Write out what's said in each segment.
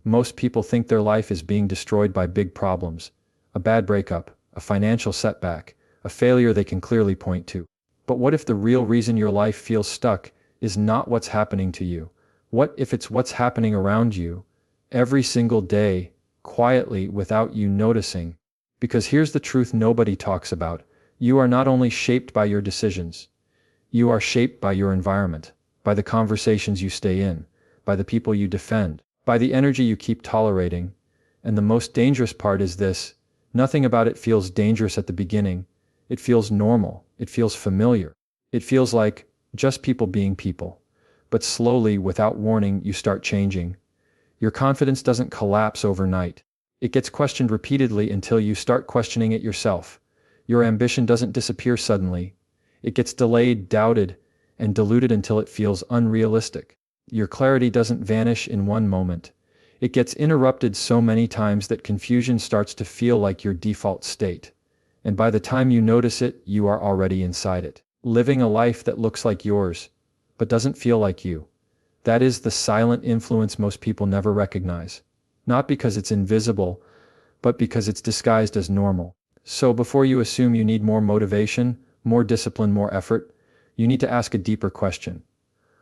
Most people think their life is being destroyed by big problems, a bad breakup, a financial setback, a failure they can clearly point to. But what if the real reason your life feels stuck is not what's happening to you? What if it's what's happening around you, every single day, quietly, without you noticing? Because here's the truth nobody talks about. You are not only shaped by your decisions, you are shaped by your environment, by the conversations you stay in, by the people you defend, by the energy you keep tolerating. And the most dangerous part is this: nothing about it feels dangerous at the beginning. It feels normal. It feels familiar. It feels like just people being people. But slowly, without warning, you start changing. Your confidence doesn't collapse overnight. It gets questioned repeatedly until you start questioning it yourself. Your ambition doesn't disappear suddenly. It gets delayed, doubted, and diluted until it feels unrealistic. Your clarity doesn't vanish in one moment. It gets interrupted so many times that confusion starts to feel like your default state. And by the time you notice it, you are already inside it, living a life that looks like yours, but doesn't feel like you. That is the silent influence most people never recognize. Not because it's invisible, but because it's disguised as normal. So before you assume you need more motivation, more discipline, more effort, you need to ask a deeper question.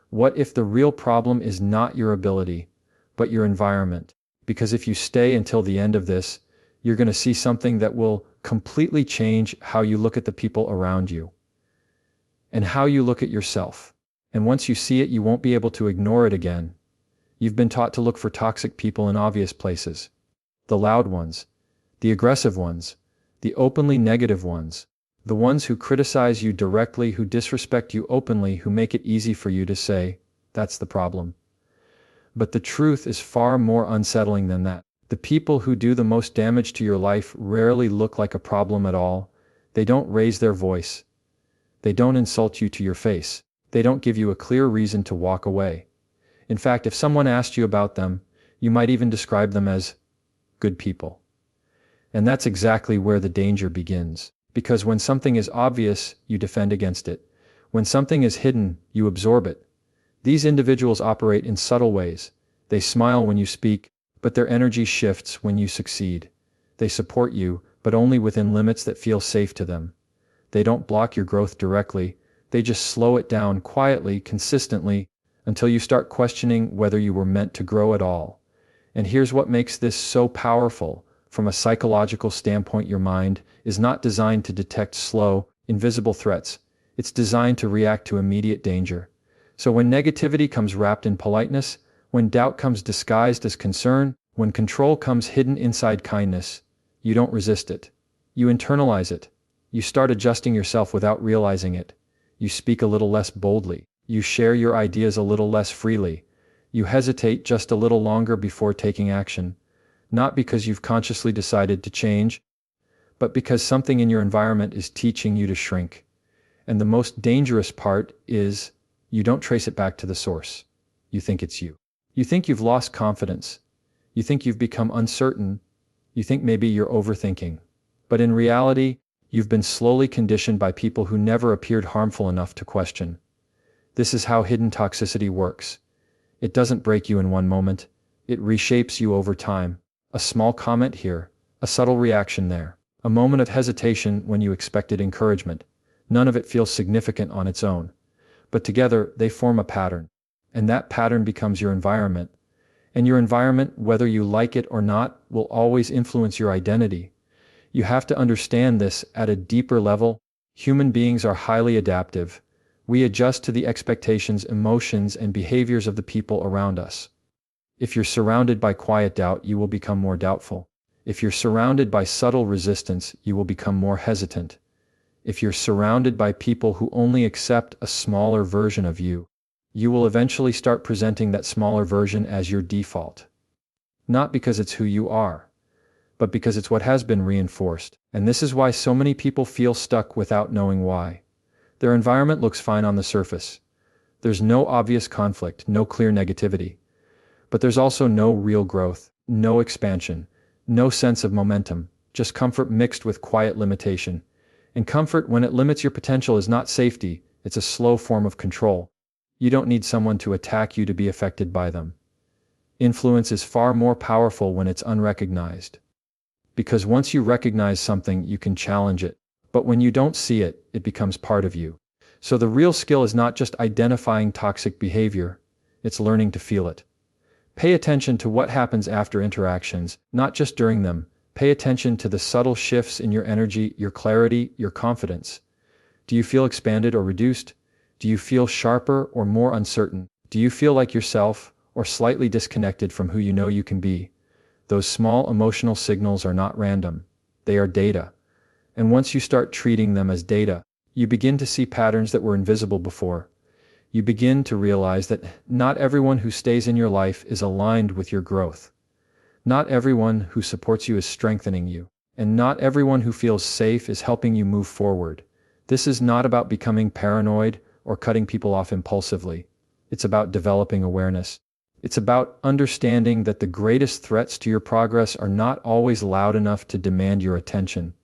What if the real problem is not your ability, but your environment? Because if you stay until the end of this, you're going to see something that will completely change how you look at the people around you and how you look at yourself. And once you see it, you won't be able to ignore it again. You've been taught to look for toxic people in obvious places. The loud ones, the aggressive ones, the openly negative ones, the ones who criticize you directly, who disrespect you openly, who make it easy for you to say, "That's the problem." But the truth is far more unsettling than that. The people who do the most damage to your life rarely look like a problem at all. They don't raise their voice. They don't insult you to your face. They don't give you a clear reason to walk away. In fact, if someone asked you about them, you might even describe them as good people. And that's exactly where the danger begins. Because when something is obvious, you defend against it. When something is hidden, you absorb it. These individuals operate in subtle ways. They smile when you speak, but their energy shifts when you succeed. They support you, but only within limits that feel safe to them. They don't block your growth directly. They just slow it down quietly, consistently, until you start questioning whether you were meant to grow at all. And here's what makes this so powerful. From a psychological standpoint, your mind is not designed to detect slow, invisible threats. It's designed to react to immediate danger. So when negativity comes wrapped in politeness, when doubt comes disguised as concern, when control comes hidden inside kindness, you don't resist it. You internalize it. You start adjusting yourself without realizing it. You speak a little less boldly. You share your ideas a little less freely. You hesitate just a little longer before taking action. Not because you've consciously decided to change, but because something in your environment is teaching you to shrink. And the most dangerous part is you don't trace it back to the source. You think it's you. You think you've lost confidence. You think you've become uncertain. You think maybe you're overthinking. But in reality, you've been slowly conditioned by people who never appeared harmful enough to question. This is how hidden toxicity works. It doesn't break you in one moment. It reshapes you over time. A small comment here, a subtle reaction there, a moment of hesitation when you expected encouragement. None of it feels significant on its own. But together, they form a pattern. And that pattern becomes your environment. And your environment, whether you like it or not, will always influence your identity. You have to understand this at a deeper level. Human beings are highly adaptive. We adjust to the expectations, emotions, and behaviors of the people around us. If you're surrounded by quiet doubt, you will become more doubtful. If you're surrounded by subtle resistance, you will become more hesitant. If you're surrounded by people who only accept a smaller version of you, you will eventually start presenting that smaller version as your default. Not because it's who you are, but because it's what has been reinforced. And this is why so many people feel stuck without knowing why. Their environment looks fine on the surface. There's no obvious conflict, no clear negativity. But there's also no real growth, no expansion, no sense of momentum, just comfort mixed with quiet limitation. And comfort, when it limits your potential, is not safety, it's a slow form of control. You don't need someone to attack you to be affected by them. Influence is far more powerful when it's unrecognized. Because once you recognize something, you can challenge it. But when you don't see it, it becomes part of you. So the real skill is not just identifying toxic behavior, it's learning to feel it. Pay attention to what happens after interactions, not just during them. Pay attention to the subtle shifts in your energy, your clarity, your confidence. Do you feel expanded or reduced? Do you feel sharper or more uncertain? Do you feel like yourself, or slightly disconnected from who you know you can be? Those small emotional signals are not random. They are data. And once you start treating them as data, you begin to see patterns that were invisible before. You begin to realize that not everyone who stays in your life is aligned with your growth. Not everyone who supports you is strengthening you. And not everyone who feels safe is helping you move forward. This is not about becoming paranoid or cutting people off impulsively. It's about developing awareness. It's about understanding that the greatest threats to your progress are not always loud enough to demand your attention.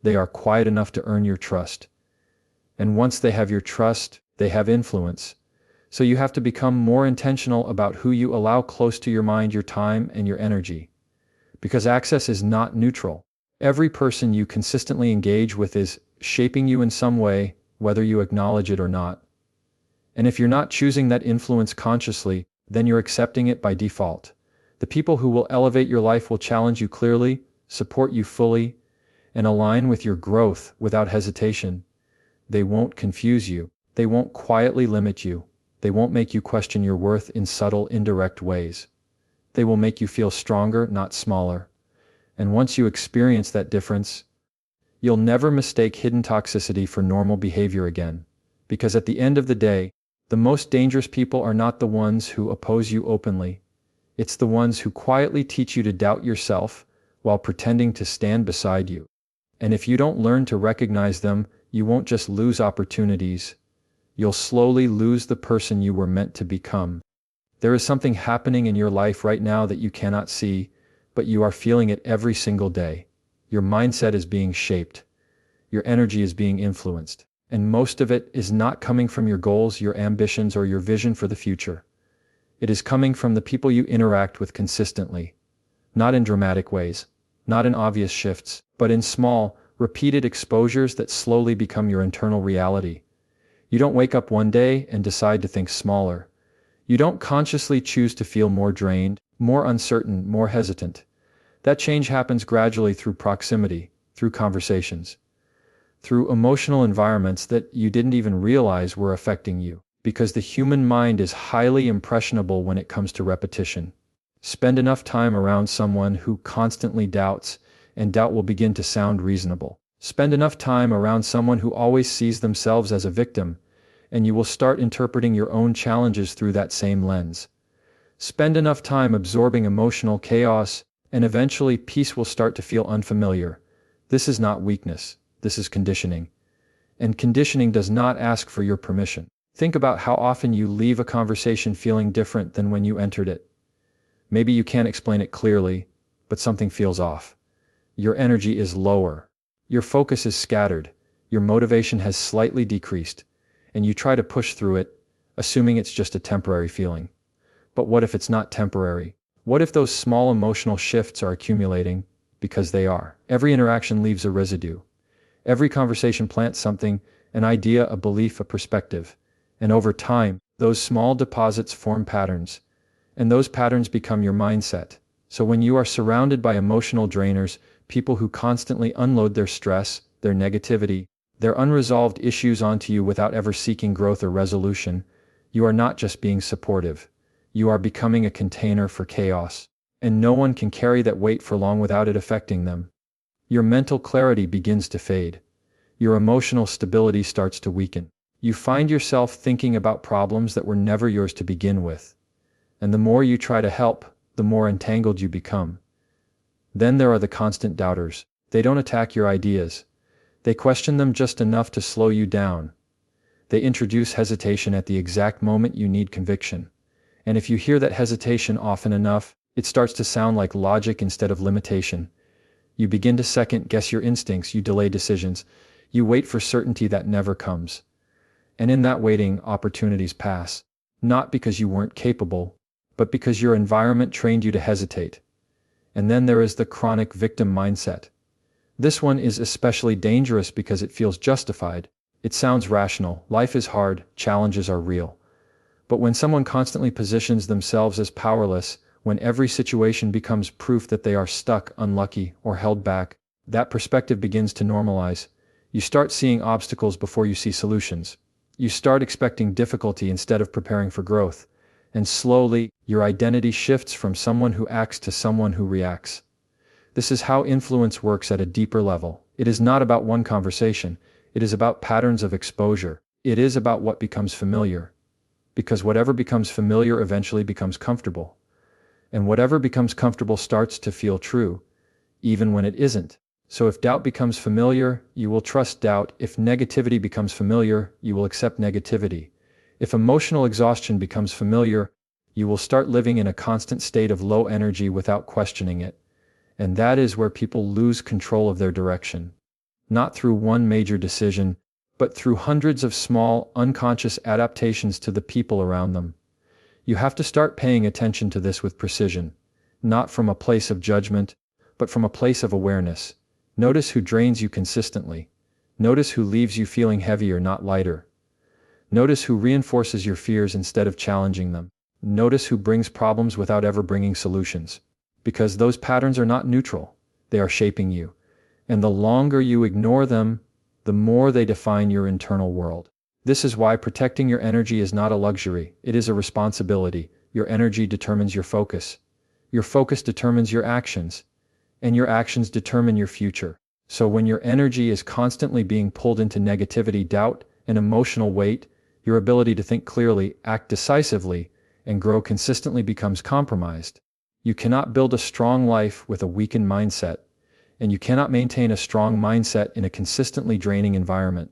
They are quiet enough to earn your trust. And once they have your trust, they have influence. So you have to become more intentional about who you allow close to your mind, your time, and your energy. Because access is not neutral. Every person you consistently engage with is shaping you in some way, whether you acknowledge it or not. And if you're not choosing that influence consciously, then you're accepting it by default. The people who will elevate your life will challenge you clearly, support you fully, and align with your growth without hesitation. They won't confuse you. They won't quietly limit you. They won't make you question your worth in subtle, indirect ways. They will make you feel stronger, not smaller. And once you experience that difference, you'll never mistake hidden toxicity for normal behavior again. Because at the end of the day, the most dangerous people are not the ones who oppose you openly. It's the ones who quietly teach you to doubt yourself while pretending to stand beside you. And if you don't learn to recognize them, you won't just lose opportunities. You'll slowly lose the person you were meant to become. There is something happening in your life right now that you cannot see, but you are feeling it every single day. Your mindset is being shaped. Your energy is being influenced. And most of it is not coming from your goals, your ambitions, or your vision for the future. It is coming from the people you interact with consistently. Not in dramatic ways, not in obvious shifts, but in small, repeated exposures that slowly become your internal reality. You don't wake up one day and decide to think smaller. You don't consciously choose to feel more drained, more uncertain, more hesitant. That change happens gradually through proximity, through conversations, through emotional environments that you didn't even realize were affecting you. Because the human mind is highly impressionable when it comes to repetition. Spend enough time around someone who constantly doubts, and doubt will begin to sound reasonable. Spend enough time around someone who always sees themselves as a victim, and you will start interpreting your own challenges through that same lens. Spend enough time absorbing emotional chaos, and eventually peace will start to feel unfamiliar. This is not weakness, this is conditioning. And conditioning does not ask for your permission. Think about how often you leave a conversation feeling different than when you entered it. Maybe you can't explain it clearly, but something feels off. Your energy is lower. Your focus is scattered. Your motivation has slightly decreased. And you try to push through it, assuming it's just a temporary feeling. But what if it's not temporary? What if those small emotional shifts are accumulating? Because they are. Every interaction leaves a residue. Every conversation plants something, an idea, a belief, a perspective. And over time, those small deposits form patterns. And those patterns become your mindset. So when you are surrounded by emotional drainers, people who constantly unload their stress, their negativity, their unresolved issues onto you without ever seeking growth or resolution, you are not just being supportive. You are becoming a container for chaos. And no one can carry that weight for long without it affecting them. Your mental clarity begins to fade. Your emotional stability starts to weaken. You find yourself thinking about problems that were never yours to begin with. And the more you try to help, the more entangled you become. Then there are the constant doubters. They don't attack your ideas. They question them just enough to slow you down. They introduce hesitation at the exact moment you need conviction. And if you hear that hesitation often enough, it starts to sound like logic instead of limitation. You begin to second guess your instincts, you delay decisions, you wait for certainty that never comes. And in that waiting, opportunities pass. Not because you weren't capable, but because your environment trained you to hesitate. And then there is the chronic victim mindset. This one is especially dangerous because it feels justified. It sounds rational. Life is hard, challenges are real. But when someone constantly positions themselves as powerless, when every situation becomes proof that they are stuck, unlucky, or held back, that perspective begins to normalize. You start seeing obstacles before you see solutions. You start expecting difficulty instead of preparing for growth. And slowly, your identity shifts from someone who acts to someone who reacts. This is how influence works at a deeper level. It is not about one conversation. It is about patterns of exposure. It is about what becomes familiar. Because whatever becomes familiar eventually becomes comfortable. And whatever becomes comfortable starts to feel true, even when it isn't. So if doubt becomes familiar, you will trust doubt. If negativity becomes familiar, you will accept negativity. If emotional exhaustion becomes familiar, you will start living in a constant state of low energy without questioning it. And that is where people lose control of their direction. Not through one major decision, but through hundreds of small, unconscious adaptations to the people around them. You have to start paying attention to this with precision, not from a place of judgment, but from a place of awareness. Notice who drains you consistently. Notice who leaves you feeling heavier, not lighter. Notice who reinforces your fears instead of challenging them. Notice who brings problems without ever bringing solutions. Because those patterns are not neutral. They are shaping you. And the longer you ignore them, the more they define your internal world. This is why protecting your energy is not a luxury, it is a responsibility. Your energy determines your focus. Your focus determines your actions. And your actions determine your future. So when your energy is constantly being pulled into negativity, doubt, and emotional weight, your ability to think clearly, act decisively, and grow consistently becomes compromised. You cannot build a strong life with a weakened mindset. And you cannot maintain a strong mindset in a consistently draining environment.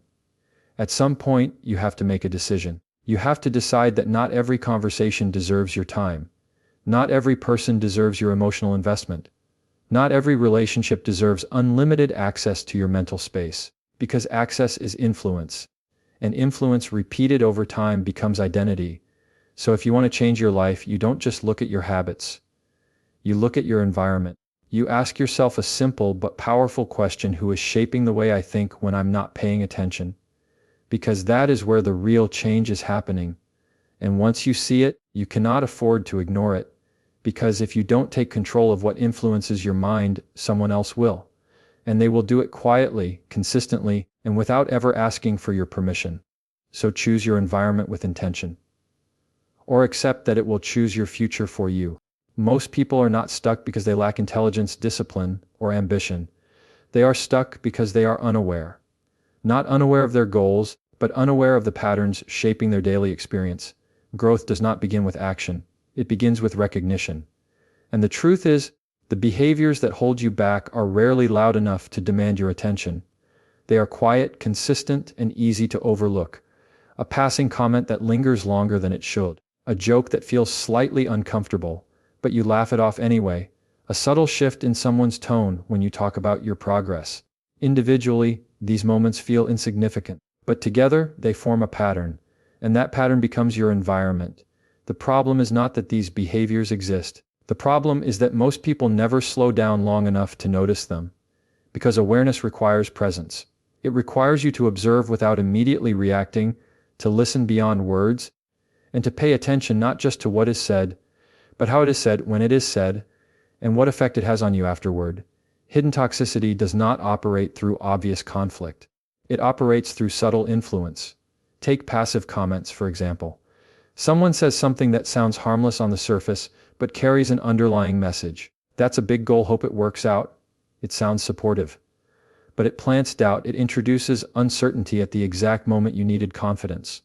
At some point, you have to make a decision. You have to decide that not every conversation deserves your time. Not every person deserves your emotional investment. Not every relationship deserves unlimited access to your mental space. Because access is influence. And influence repeated over time becomes identity. So if you want to change your life, you don't just look at your habits. You look at your environment. You ask yourself a simple but powerful question: who is shaping the way I think when I'm not paying attention? Because that is where the real change is happening. And once you see it, you cannot afford to ignore it. Because if you don't take control of what influences your mind, someone else will. And they will do it quietly, consistently, and without ever asking for your permission. So choose your environment with intention. Or accept that it will choose your future for you. Most people are not stuck because they lack intelligence, discipline, or ambition. They are stuck because they are unaware. Not unaware of their goals, but unaware of the patterns shaping their daily experience. Growth does not begin with action. It begins with recognition. And the truth is, the behaviors that hold you back are rarely loud enough to demand your attention. They are quiet, consistent, and easy to overlook. A passing comment that lingers longer than it should. A joke that feels slightly uncomfortable, but you laugh it off anyway. A subtle shift in someone's tone when you talk about your progress. Individually, these moments feel insignificant, but together they form a pattern, and that pattern becomes your environment. The problem is not that these behaviors exist. The problem is that most people never slow down long enough to notice them. Because awareness requires presence. It requires you to observe without immediately reacting, to listen beyond words, and to pay attention not just to what is said, but how it is said, when it is said, and what effect it has on you afterward. Hidden toxicity does not operate through obvious conflict. It operates through subtle influence. Take passive comments, for example. Someone says something that sounds harmless on the surface, but carries an underlying message. That's a big goal, hope it works out. It sounds supportive. But it plants doubt, it introduces uncertainty at the exact moment you needed confidence.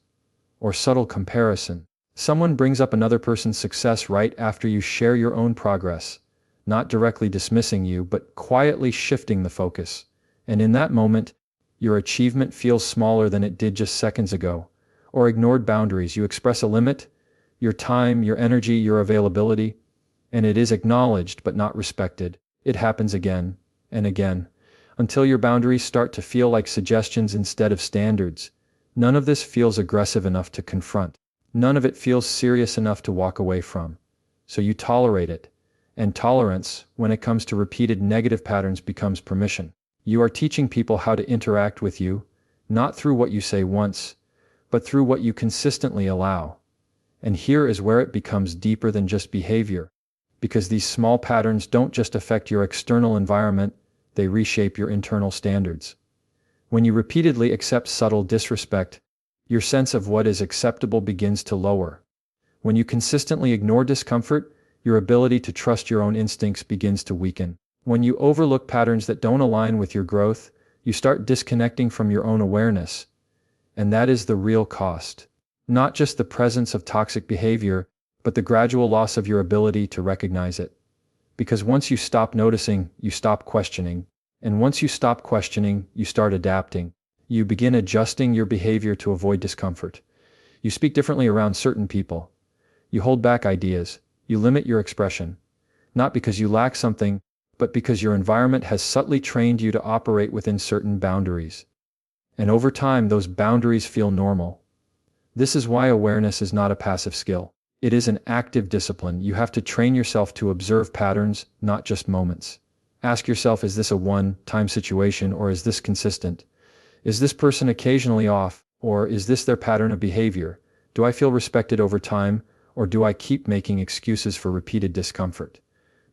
Or subtle comparison. Someone brings up another person's success right after you share your own progress, not directly dismissing you, but quietly shifting the focus. And in that moment, your achievement feels smaller than it did just seconds ago. Or ignored boundaries. You express a limit, your time, your energy, your availability, and it is acknowledged but not respected. It happens again and again, until your boundaries start to feel like suggestions instead of standards. None of this feels aggressive enough to confront. None of it feels serious enough to walk away from. so you tolerate it. And tolerance, when it comes to repeated negative patterns, becomes permission. You are teaching people how to interact with you, not through what you say once, but through what you consistently allow. And here is where it becomes deeper than just behavior, because these small patterns don't just affect your external environment, they reshape your internal standards. When you repeatedly accept subtle disrespect, your sense of what is acceptable begins to lower. When you consistently ignore discomfort, your ability to trust your own instincts begins to weaken. When you overlook patterns that don't align with your growth, you start disconnecting from your own awareness. And that is the real cost. Not just the presence of toxic behavior, but the gradual loss of your ability to recognize it. Because once you stop noticing, you stop questioning. And once you stop questioning, you start adapting. You begin adjusting your behavior to avoid discomfort. You speak differently around certain people. You hold back ideas. You limit your expression. Not because you lack something, but because your environment has subtly trained you to operate within certain boundaries. And over time, those boundaries feel normal. This is why awareness is not a passive skill. It is an active discipline. You have to train yourself to observe patterns, not just moments. Ask yourself, is this a one-time situation, or is this consistent? Is this person occasionally off, or is this their pattern of behavior? Do I feel respected over time, or do I keep making excuses for repeated discomfort?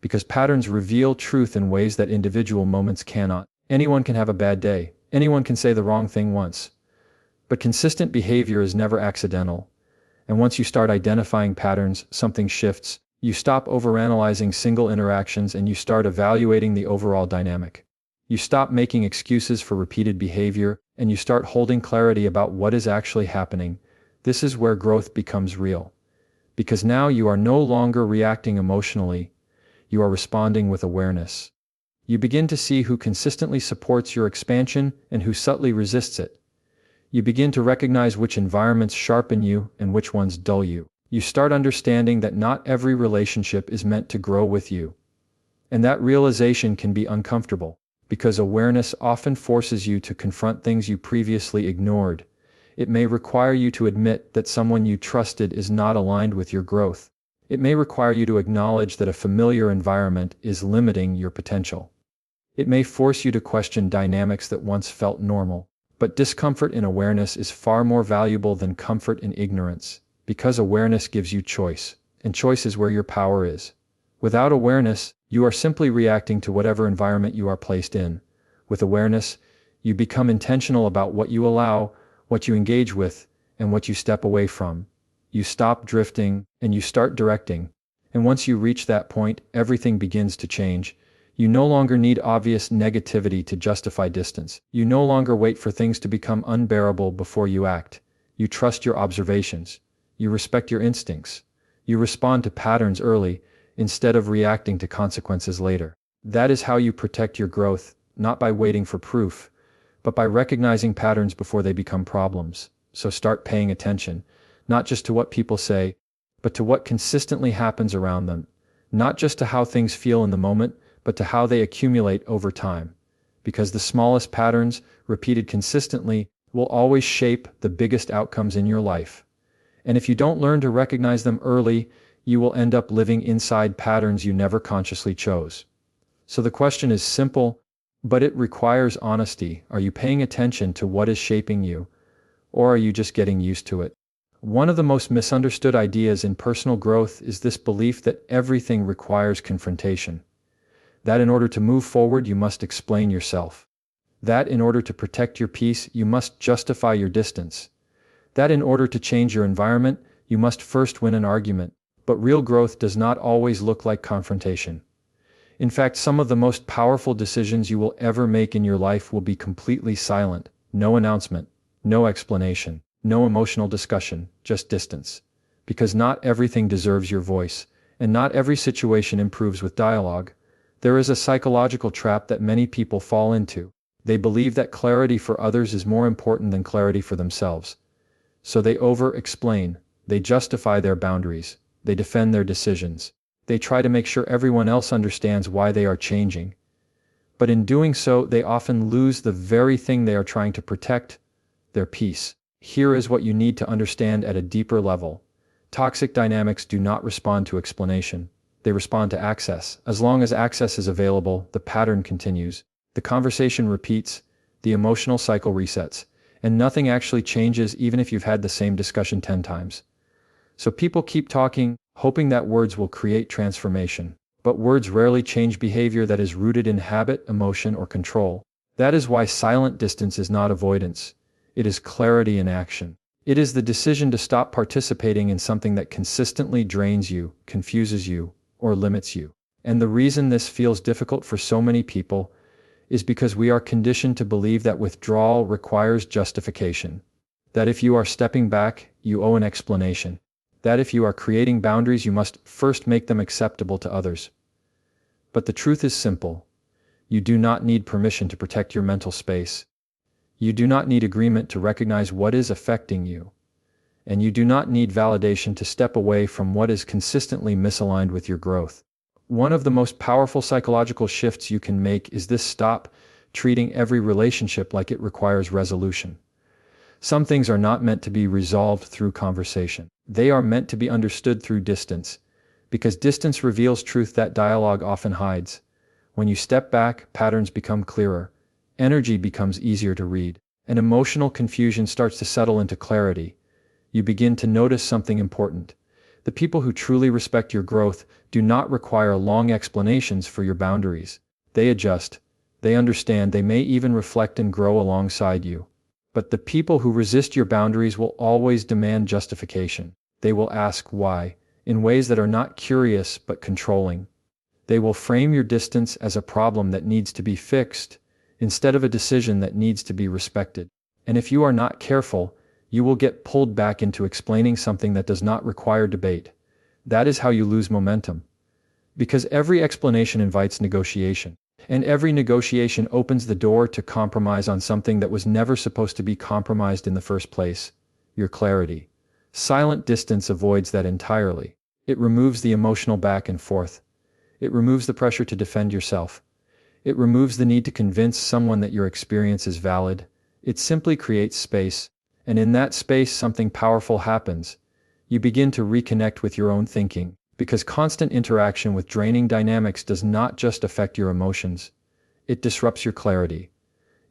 Because patterns reveal truth in ways that individual moments cannot. Anyone can have a bad day. Anyone can say the wrong thing once. But consistent behavior is never accidental. And once you start identifying patterns, something shifts. You stop overanalyzing single interactions and you start evaluating the overall dynamic. You stop making excuses for repeated behavior, and you start holding clarity about what is actually happening. This is where growth becomes real. Because now you are no longer reacting emotionally, you are responding with awareness. You begin to see who consistently supports your expansion and who subtly resists it. You begin to recognize which environments sharpen you and which ones dull you. You start understanding that not every relationship is meant to grow with you. And that realization can be uncomfortable, because awareness often forces you to confront things you previously ignored. It may require you to admit that someone you trusted is not aligned with your growth. It may require you to acknowledge that a familiar environment is limiting your potential. It may force you to question dynamics that once felt normal. But discomfort in awareness is far more valuable than comfort in ignorance, because awareness gives you choice, and choice is where your power is. Without awareness, you are simply reacting to whatever environment you are placed in. With awareness, you become intentional about what you allow, what you engage with, and what you step away from. You stop drifting, and you start directing. And once you reach that point, everything begins to change. You no longer need obvious negativity to justify distance. You no longer wait for things to become unbearable before you act. You trust your observations. You respect your instincts. You respond to patterns early, instead of reacting to consequences later. That is how you protect your growth, not by waiting for proof, but by recognizing patterns before they become problems. So start paying attention, not just to what people say, but to what consistently happens around them. Not just to how things feel in the moment, but to how they accumulate over time. Because the smallest patterns, repeated consistently, will always shape the biggest outcomes in your life. And if you don't learn to recognize them early, you will end up living inside patterns you never consciously chose. So the question is simple, but it requires honesty. Are you paying attention to what is shaping you, or are you just getting used to it? One of the most misunderstood ideas in personal growth is this belief that everything requires confrontation. That in order to move forward, you must explain yourself. That in order to protect your peace, you must justify your distance. That in order to change your environment, you must first win an argument. But real growth does not always look like confrontation. In fact, some of the most powerful decisions you will ever make in your life will be completely silent. No announcement, no explanation, no emotional discussion, just distance. Because not everything deserves your voice, and not every situation improves with dialogue. There is a psychological trap that many people fall into. They believe that clarity for others is more important than clarity for themselves. So they over-explain, they justify their boundaries, they defend their decisions, they try to make sure everyone else understands why they are changing. But in doing so, they often lose the very thing they are trying to protect, their peace. Here is what you need to understand at a deeper level. Toxic dynamics do not respond to explanation. they respond to access. As long as access is available, the pattern continues. The conversation repeats, the emotional cycle resets, and nothing actually changes even if you've had the same discussion 10 times. So people keep talking, hoping that words will create transformation. But words rarely change behavior that is rooted in habit, emotion, or control. That is why silent distance is not avoidance. It is clarity in action. It is the decision to stop participating in something that consistently drains you, confuses you, or limits you. And the reason this feels difficult for so many people is because we are conditioned to believe that withdrawal requires justification. That if you are stepping back, you owe an explanation. That if you are creating boundaries, you must first make them acceptable to others. But the truth is simple. You do not need permission to protect your mental space. You do not need agreement to recognize what is affecting you. And you do not need validation to step away from what is consistently misaligned with your growth. One of the most powerful psychological shifts you can make is this: stop treating every relationship like it requires resolution. Some things are not meant to be resolved through conversation. They are meant to be understood through distance, because distance reveals truth that dialogue often hides. When you step back, patterns become clearer, energy becomes easier to read, and emotional confusion starts to settle into clarity. You begin to notice something important. The people who truly respect your growth do not require long explanations for your boundaries. They adjust, they understand, they may even reflect and grow alongside you. But the people who resist your boundaries will always demand justification. They will ask why, in ways that are not curious but controlling. They will frame your distance as a problem that needs to be fixed, instead of a decision that needs to be respected. And if you are not careful, you will get pulled back into explaining something that does not require debate. That is how you lose momentum. Because every explanation invites negotiation. And every negotiation opens the door to compromise on something that was never supposed to be compromised in the first place: your clarity. Silent distance avoids that entirely. It removes the emotional back and forth. It removes the pressure to defend yourself. It removes the need to convince someone that your experience is valid. It simply creates space. And in that space, something powerful happens. You begin to reconnect with your own thinking. Because constant interaction with draining dynamics does not just affect your emotions. It disrupts your clarity.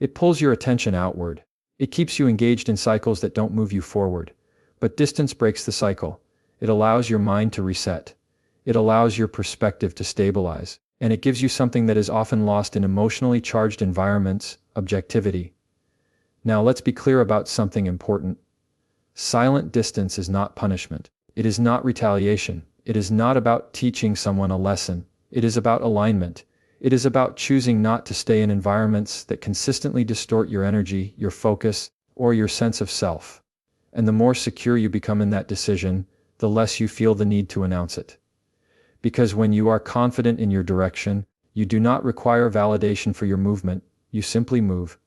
It pulls your attention outward. It keeps you engaged in cycles that don't move you forward. But distance breaks the cycle. It allows your mind to reset. It allows your perspective to stabilize. And it gives you something that is often lost in emotionally charged environments: objectivity. Now let's be clear about something important. Silent distance is not punishment. It is not retaliation. It is not about teaching someone a lesson. It is about alignment. It is about choosing not to stay in environments that consistently distort your energy, your focus, or your sense of self. And the more secure you become in that decision, the less you feel the need to announce it. Because when you are confident in your direction, you do not require validation for your movement, you simply move.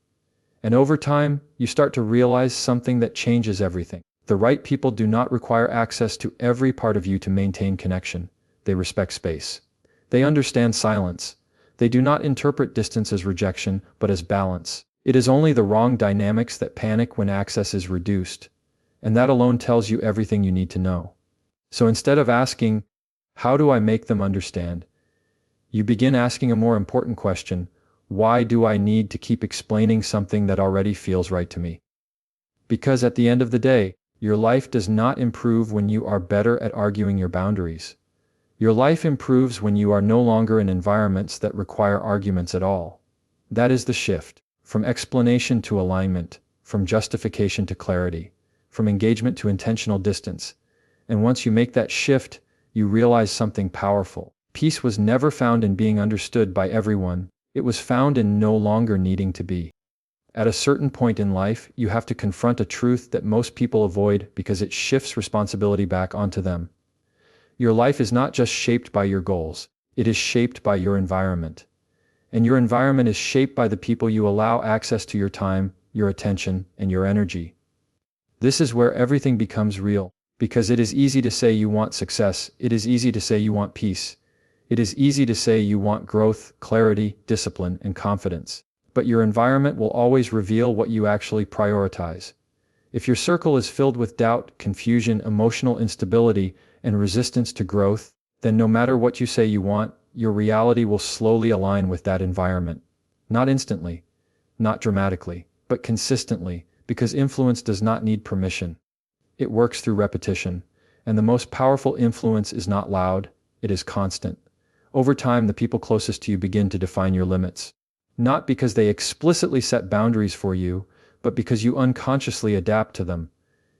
And over time, you start to realize something that changes everything. The right people do not require access to every part of you to maintain connection. They respect space. They understand silence. They do not interpret distance as rejection, but as balance. It is only the wrong dynamics that panic when access is reduced. And that alone tells you everything you need to know. So instead of asking, "How do I make them understand?" you begin asking a more important question: why do I need to keep explaining something that already feels right to me? Because at the end of the day, your life does not improve when you are better at arguing your boundaries. Your life improves when you are no longer in environments that require arguments at all. That is the shift, from explanation to alignment, from justification to clarity, from engagement to intentional distance. And once you make that shift, you realize something powerful. Peace was never found in being understood by everyone. It was found in no longer needing to be. At a certain point in life, you have to confront a truth that most people avoid because it shifts responsibility back onto them. Your life is not just shaped by your goals, it is shaped by your environment. And your environment is shaped by the people you allow access to your time, your attention, and your energy. This is where everything becomes real, because it is easy to say you want success, it is easy to say you want peace. It is easy to say you want growth, clarity, discipline, and confidence. But your environment will always reveal what you actually prioritize. If your circle is filled with doubt, confusion, emotional instability, and resistance to growth, then no matter what you say you want, your reality will slowly align with that environment. Not instantly, not dramatically, but consistently, because influence does not need permission. It works through repetition, and the most powerful influence is not loud, it is constant. Over time, the people closest to you begin to define your limits. Not because they explicitly set boundaries for you, but because you unconsciously adapt to them.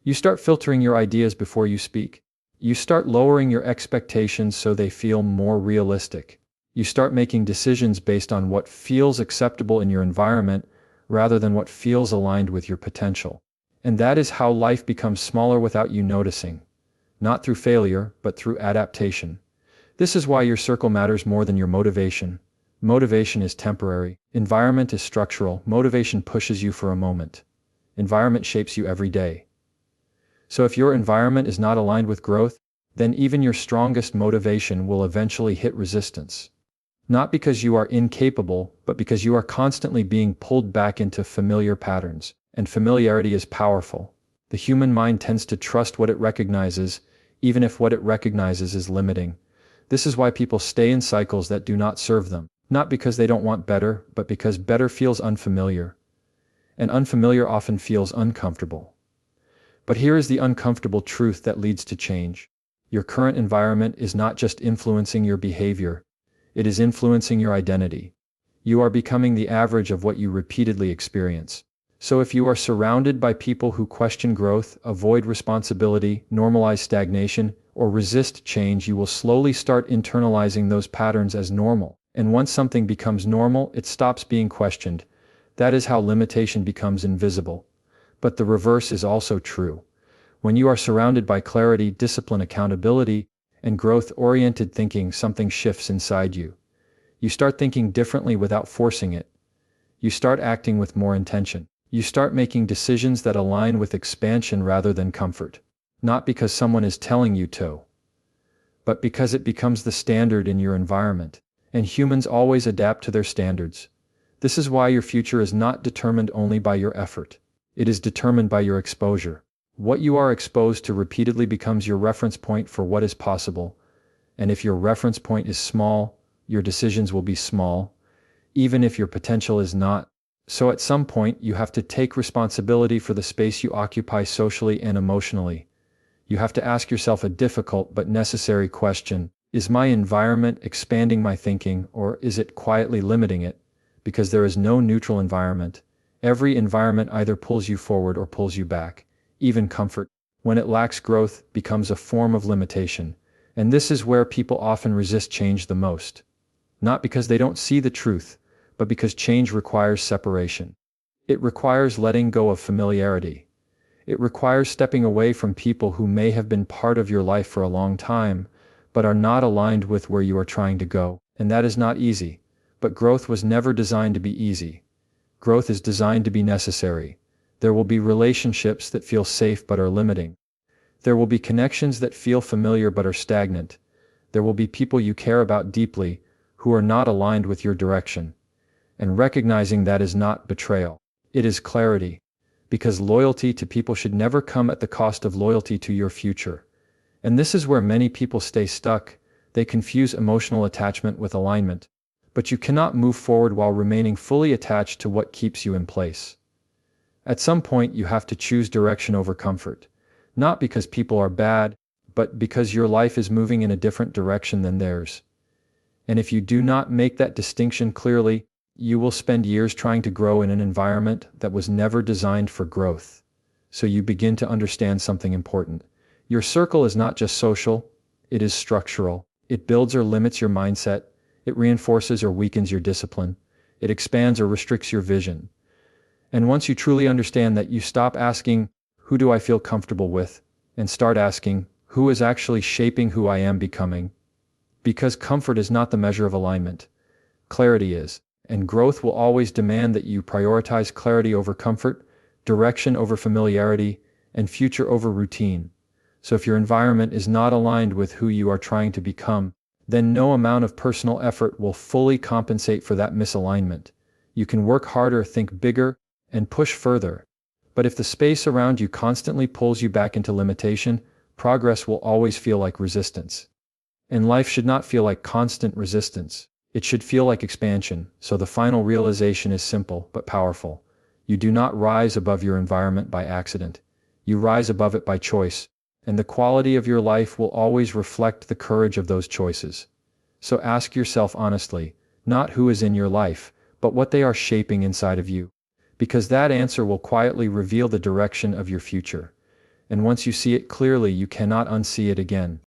You start filtering your ideas before you speak. You start lowering your expectations so they feel more realistic. You start making decisions based on what feels acceptable in your environment rather than what feels aligned with your potential. And that is how life becomes smaller without you noticing. Not through failure, but through adaptation. This is why your circle matters more than your motivation. Motivation is temporary. Environment is structural. Motivation pushes you for a moment. Environment shapes you every day. So if your environment is not aligned with growth, then even your strongest motivation will eventually hit resistance. Not because you are incapable, but because you are constantly being pulled back into familiar patterns. And familiarity is powerful. The human mind tends to trust what it recognizes, even if what it recognizes is limiting. This is why people stay in cycles that do not serve them. Not because they don't want better, but because better feels unfamiliar. And unfamiliar often feels uncomfortable. But here is the uncomfortable truth that leads to change. Your current environment is not just influencing your behavior, it is influencing your identity. You are becoming the average of what you repeatedly experience. So if you are surrounded by people who question growth, avoid responsibility, normalize stagnation, or resist change, you will slowly start internalizing those patterns as normal. And once something becomes normal, it stops being questioned. That is how limitation becomes invisible. But the reverse is also true. When you are surrounded by clarity, discipline, accountability, and growth-oriented thinking, something shifts inside you. You start thinking differently without forcing it. You start acting with more intention. You start making decisions that align with expansion rather than comfort. Not because someone is telling you to, but because it becomes the standard in your environment. And humans always adapt to their standards. This is why your future is not determined only by your effort. It is determined by your exposure. What you are exposed to repeatedly becomes your reference point for what is possible. And if your reference point is small, your decisions will be small, even if your potential is not. So at some point, you have to take responsibility for the space you occupy socially and emotionally. You have to ask yourself a difficult but necessary question. Is my environment expanding my thinking, or is it quietly limiting it? Because there is no neutral environment. Every environment either pulls you forward or pulls you back. Even comfort, when it lacks growth, becomes a form of limitation. And this is where people often resist change the most. Not because they don't see the truth, but because change requires separation. It requires letting go of familiarity. It requires stepping away from people who may have been part of your life for a long time, but are not aligned with where you are trying to go. And that is not easy. But growth was never designed to be easy. Growth is designed to be necessary. There will be relationships that feel safe but are limiting. There will be connections that feel familiar but are stagnant. There will be people you care about deeply who are not aligned with your direction. And recognizing that is not betrayal. It is clarity. Because loyalty to people should never come at the cost of loyalty to your future. And this is where many people stay stuck. They confuse emotional attachment with alignment. But you cannot move forward while remaining fully attached to what keeps you in place. At some point, you have to choose direction over comfort. Not because people are bad, but because your life is moving in a different direction than theirs. And if you do not make that distinction clearly, you will spend years trying to grow in an environment that was never designed for growth. So you begin to understand something important. Your circle is not just social, it is structural. It builds or limits your mindset. It reinforces or weakens your discipline. It expands or restricts your vision. And once you truly understand that, you stop asking, who do I feel comfortable with? And start asking, who is actually shaping who I am becoming? Because comfort is not the measure of alignment. Clarity is. And growth will always demand that you prioritize clarity over comfort, direction over familiarity, and future over routine. So if your environment is not aligned with who you are trying to become, then no amount of personal effort will fully compensate for that misalignment. You can work harder, think bigger, and push further. But if the space around you constantly pulls you back into limitation, progress will always feel like resistance. And life should not feel like constant resistance. It should feel like expansion, so the final realization is simple but powerful. You do not rise above your environment by accident. You rise above it by choice, and the quality of your life will always reflect the courage of those choices. So ask yourself honestly, not who is in your life, but what they are shaping inside of you. Because that answer will quietly reveal the direction of your future. And once you see it clearly, you cannot unsee it again.